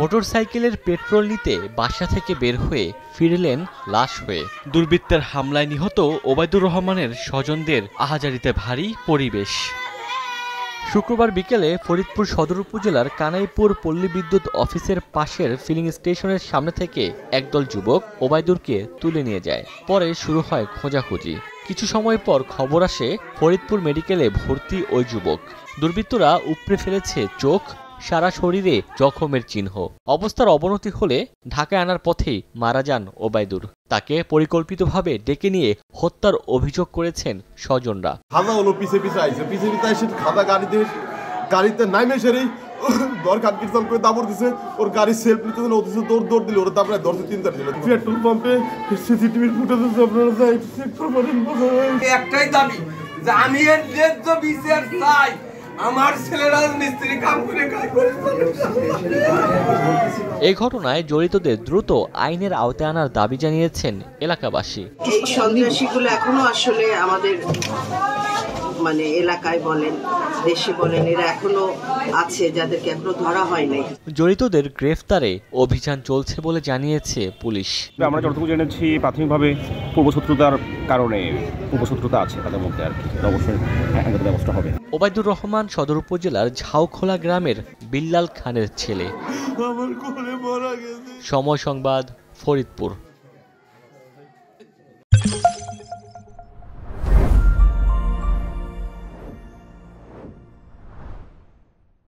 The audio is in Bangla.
মোটরসাইকেলের পেট্রোল নিতে বাসা থেকে বের হয়ে ফিরলেন লাশ হয়ে। দুর্বৃত্তের হামলায় নিহত ওবায়দুর রহমানের স্বজনদের আহাজারিতে ভারী পরিবেশ। শুক্রবার বিকেলে ফরিদপুর সদর উপজেলার কানাইপুর পল্লী বিদ্যুৎ অফিসের পাশের ফিলিং স্টেশনের সামনে থেকে একদল যুবক ওবায়দুরকে তুলে নিয়ে যায়। পরে শুরু হয় খোঁজাখুঁজি। কিছু সময় পর খবর আসে ফরিদপুর মেডিকেলে ভর্তি ওই যুবক। দুর্বৃত্তরা উপড়ে ফেলেছে চোখ, সারা শরীরে জখমের চিহ্ন। অবস্থার অবনতি হলে ঢাকায় আনার পথেই মারা যান ওবায়দুর। তাকে পরিকল্পিতভাবে ডেকে নিয়ে হত্যার অভিযোগ করেছেন স্বজনরা। খাজা হলো পিছে পিছে আইছে, পিছে পিছে আইসে খাজা গাড়িতে নাইমে সেরেই দর কাটকিরসাল করে দাবড় দিছে। ওর গাড়ি সেলফ নিতে ওদিছে দৌড় দিল। ওরা তারপরে ধরতে 3-4 দিল। পেট্রোল পাম্পে সিসিটিভির ফুটেজ আছে, আপনারা যাই চেক করবেন। একটাই দাবি যে আমি এর ন্যায্য বিচার চাই। আমার ছেলে রাজমিস্ত্রি কাম করে এই ঘটনায় জড়িতদের দ্রুত আইনের আওতায় আনার দাবি জানিয়েছেন এলাকাবাসী। এই সন্ত্রাসীগুলো এখনো আসলে আমাদের এলাকায় বলেন, দেশে বলেন, এরা এখনো আছে, যাদেরকে এখনো ধরা হয় নাই। জড়িতদের গ্রেফতারে অভিযান চলছে বলে জানিয়েছে পুলিশ। আমরা যতটুকু জেনেছি প্রাথমিকভাবে পূর্বশত্রুতার কারণে পূর্বশত্রুতা আছে তাদের মধ্যে, আর কি অবশ্যই আইনগত ব্যবস্থা হবে। ওবায়দুর রহমান সদর উপজেলার ঝাউখোলা গ্রামের বিল্লাল খানের ছেলে। সময় সংবাদ, ফরিদপুর।